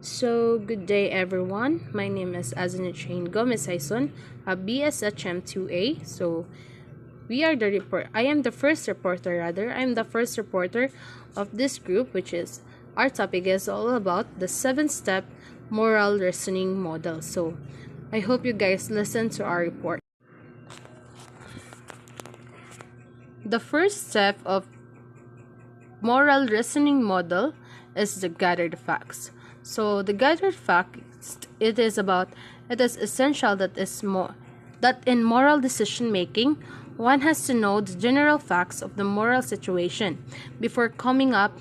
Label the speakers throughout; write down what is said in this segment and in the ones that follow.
Speaker 1: So, good day everyone. My name is Azanachane Gomez Hyson, a BSHM2A. So, I am the first reporter rather. I am the first reporter of this group, which is our topic is all about the 7-step moral reasoning model. So, I hope you guys listen to our report. The first step of moral reasoning model is the gathered facts. So the gathered facts it is essential that in moral decision making one has to know the general facts of the moral situation before coming up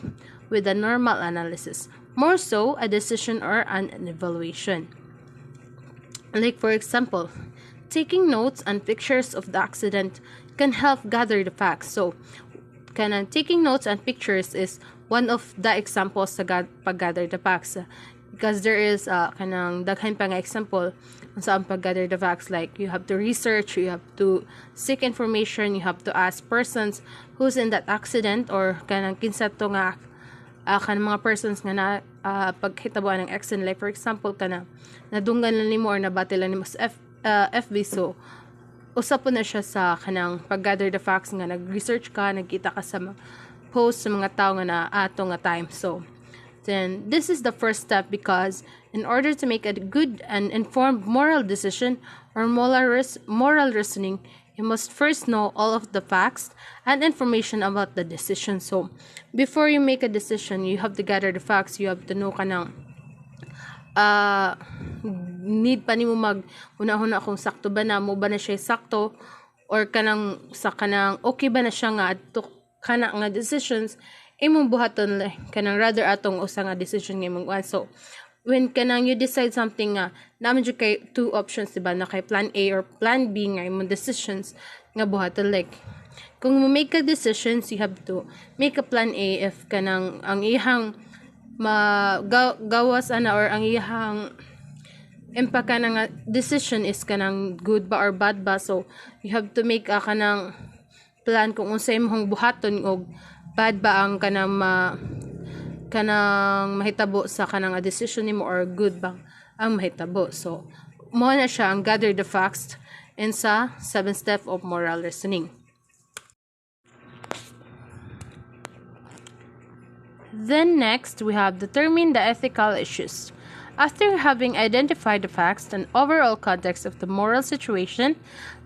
Speaker 1: with a normal analysis, more so a decision or an evaluation. Like for example, taking notes and pictures of the accident can help gather the facts. So taking notes and pictures is one of the examples sa pag-gather the facts, because there is kanang daghan pa nga example sa pag-gather the facts, like you have to research, you have to seek information, you have to ask persons who's in that accident or kanang kinsa to nga kanang mga persons nga na paghitabuan ng accident, like for example nadunggan lang nimo or nabati lang nimo sa FB. So usap po na siya sa kanang pag-gather the facts nga nag-research ka, nagkita ka sa post sa mga tao nga na ato nga time. So then this is the first step, because in order to make a good and informed moral decision or moral reasoning, you must first know all of the facts and information about the decision. So before you make a decision, you have to gather the facts, you have to know kanang need pa nimo mag una-una kung sakto ba na mo ba na siya sakto, or kanang okay ba na siya nga adto kana nga decisions imong buhaton kanang rather atong usa nga decision nga imong. So when kanang you decide something nga naman jud kay two options, diba, na kay plan A or plan B nga imong decisions nga buhaton. Like kung mo make a decisions, you have to make a plan A if kanang ang ihang gawas or ang iyang impact nga decision is kanang good ba or bad ba. So you have to make a kanang plan kung unsa imong buhaton og bad ba ang kanang mahitabo sa kanang decision nimo or good ba ang mahitabo. So mo na siya ang gather the facts in sa 7 step of moral reasoning. Then next, we have determine the ethical issues. After having identified the facts and overall context of the moral situation,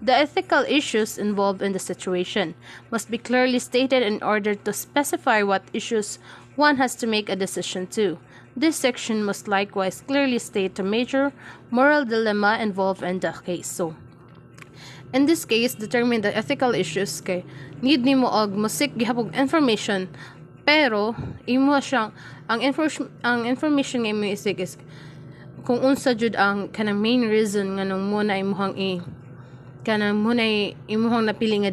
Speaker 1: the ethical issues involved in the situation must be clearly stated in order to specify what issues one has to make a decision to. This section must likewise clearly state the major moral dilemma involved in the case. So, in this case, determine the ethical issues kay need nimo og musik gihapog information, pero imo siyang ang information nga imo isig is kung unsa jud ang kanang main reason nga nung muna imuhang imuhang napili nga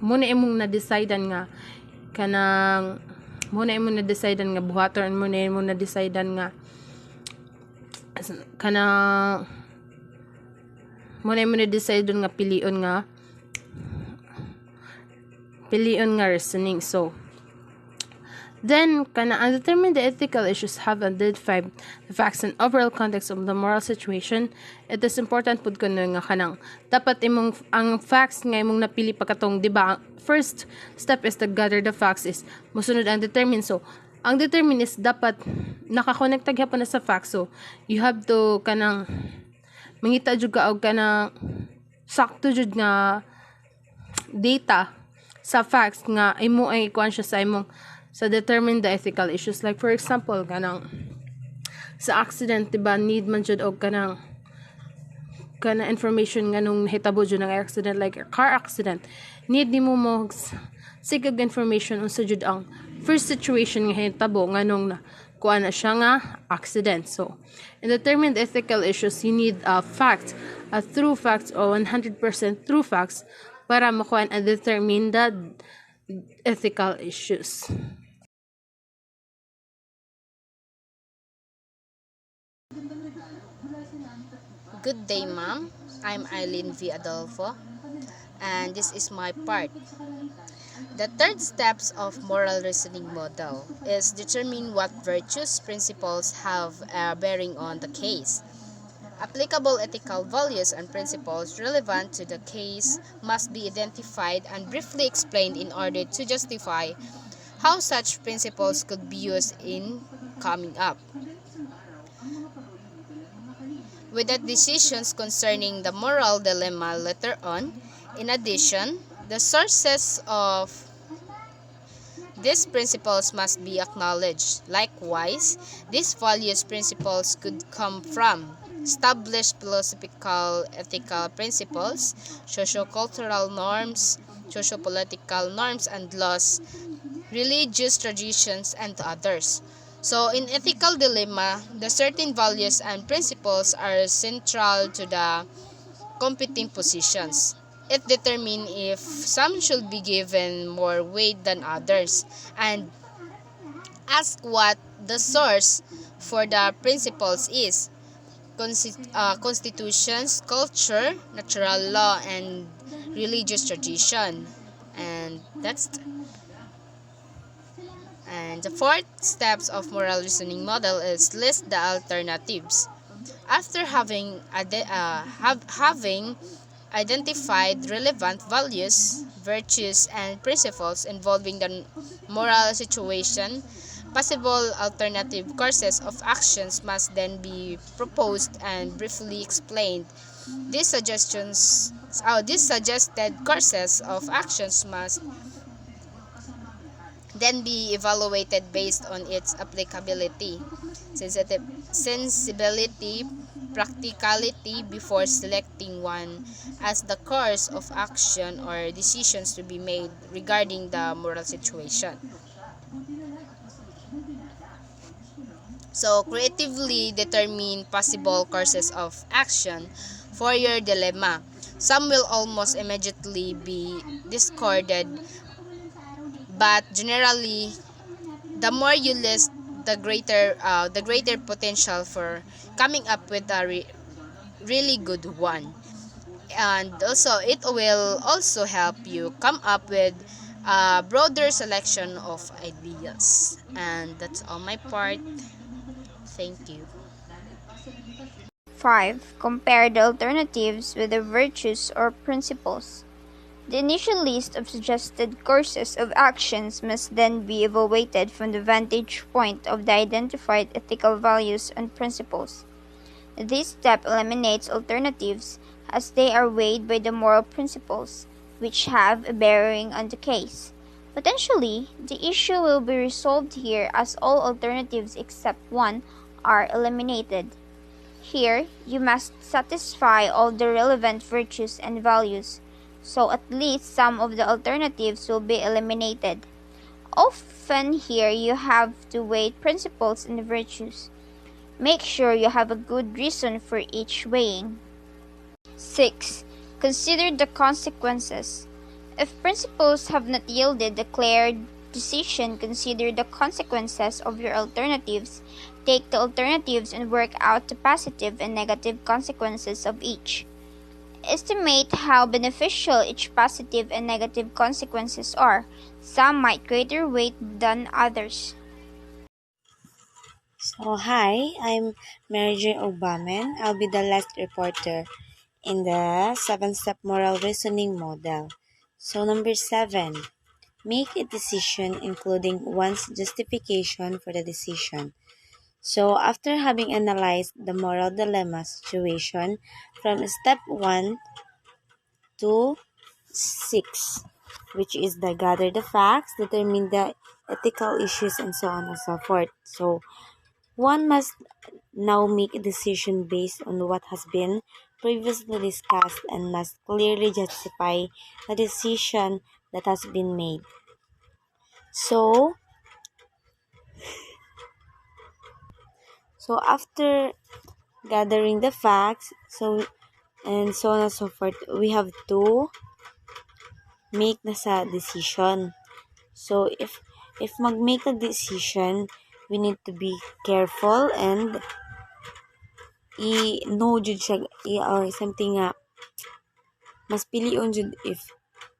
Speaker 1: muna imong na-decidean nga kanang muna imong na-decidean nga buhaton, muna imong na-decidean nga kanang muna imong na-decidean nga pilion nga reasoning. So then determine the ethical issues have identified the facts and overall context of the moral situation. It is important pud kuno nga kanang dapat imong ang facts nga imong napili pagkatong, diba, first step is to gather the facts, is mosunod ang determine. So ang determine is dapat nakakonekta gyapon na sa facts. So you have to kanang mangita jud ka og kanang sakto jud nga data sa facts nga imo ay ikuan siya sa imong sa determine the ethical issues. Like for example, kanang sa accident, diba, need man jud og kanang information nga nung hitabo jud ng accident, like a car accident, need nimo mo sigag information unsa jud ang first situation nga hitabo nga nung kuan na siya nga accident. So in determine the ethical issues, you need a fact, a true facts or 100% true facts para makuha and determine the ethical issues.
Speaker 2: Good day, ma'am. I'm Eileen V. Adolfo, and this is my part. The third steps of moral reasoning model is determine what virtues principles have a bearing on the case. Applicable ethical values and principles relevant to the case must be identified and briefly explained in order to justify how such principles could be used in coming up with the decisions concerning the moral dilemma later on. In addition, the sources of these principles must be acknowledged. Likewise, these values principles could come from established philosophical ethical principles, sociocultural norms, sociopolitical norms and laws, religious traditions, and others. So, in ethical dilemma, the certain values and principles are central to the competing positions. It determines if some should be given more weight than others, and ask what the source for the principles is. Constitutions, culture, natural law, and religious tradition. And that's and the fourth steps of moral reasoning model is list the alternatives. After having identified relevant values, virtues, and principles involving the moral situation, possible alternative courses of actions must then be proposed and briefly explained. These suggested courses of actions must then be evaluated based on its applicability, sensibility, practicality before selecting one as the course of action or decisions to be made regarding the moral situation. So, creatively determine possible courses of action for your dilemma. Some will almost immediately be discarded, but generally, the more you list, the greater potential for coming up with a really good one. And also, it will also help you come up with a broader selection of ideas. And that's all my part. Thank you.
Speaker 3: 5. Compare the alternatives with the virtues or principles. The initial list of suggested courses of actions must then be evaluated from the vantage point of the identified ethical values and principles. This step eliminates alternatives as they are weighed by the moral principles, which have a bearing on the case. Potentially, the issue will be resolved here as all alternatives except one are eliminated. Here, you must satisfy all the relevant virtues and values, so at least some of the alternatives will be eliminated. Often here you have to weigh principles and virtues. Make sure you have a good reason for each weighing. 6. Consider the consequences. If principles have not yielded a clear decision, consider the consequences of your alternatives. Take the alternatives and work out the positive and negative consequences of each. Estimate how beneficial each positive and negative consequences are. Some might greater weight than others.
Speaker 4: So, hi, I'm Mary J. Obamen. I'll be the last reporter in the 7-step moral reasoning model. So, number 7, make a decision including one's justification for the decision. So, after having analyzed the moral dilemma situation from step 1 to 6, which is the gather the facts, determine the ethical issues, and so on and so forth. So, one must now make a decision based on what has been previously discussed and must clearly justify the decision that has been made. So, after gathering the facts, and so on and so forth, we have to make na sa decision. So, if mag-make a decision, we need to be careful and i-know jud siya or something nga mas pilion jud if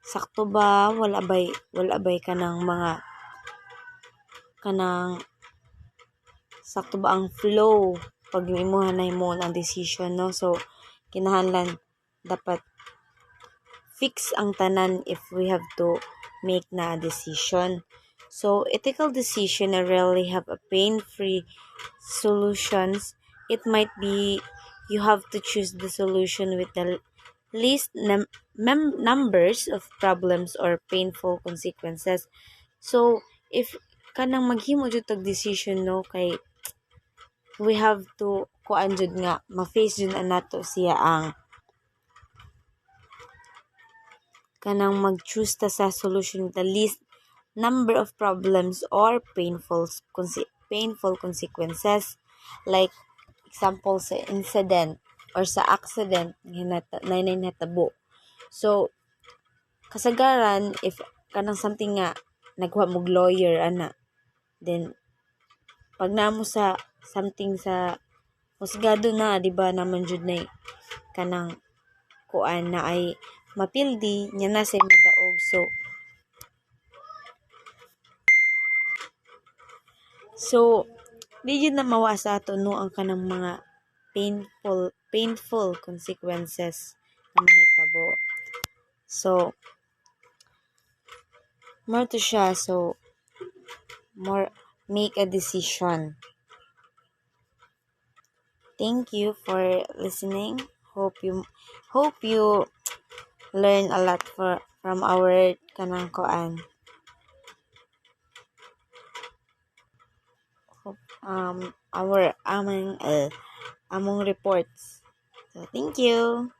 Speaker 4: sakto ba wala bay kanang sakto ba ang flow pag imuha na mo ang decision, no? So kinahanglan dapat fix ang tanan if we have to make na a decision. So ethical decision rarely have a pain-free solutions. It might be you have to choose the solution with the least numbers of problems or painful consequences. So if kanang maghimo jud tag decision, no, kay we have to kuan jud nga ma-face jud na nato siya ang kanang mag-choose ta sa solution with the least number of problems or painful consequences, like example sa incident or sa accident na natabo. So kasagaran if kanang something nga nagwa mog lawyer ana, then pag namo sa something sa husgado na, di ba, naman jud na kanang kuan na ay mapildi nya na say madaog. So di jud na mawasa ato, no, ang kanang mga painful consequences na mahitabo. So more to siya, so more make a decision. Thank you for listening. Hope you learn a lot from our kanang koan. Our among reports. So thank you.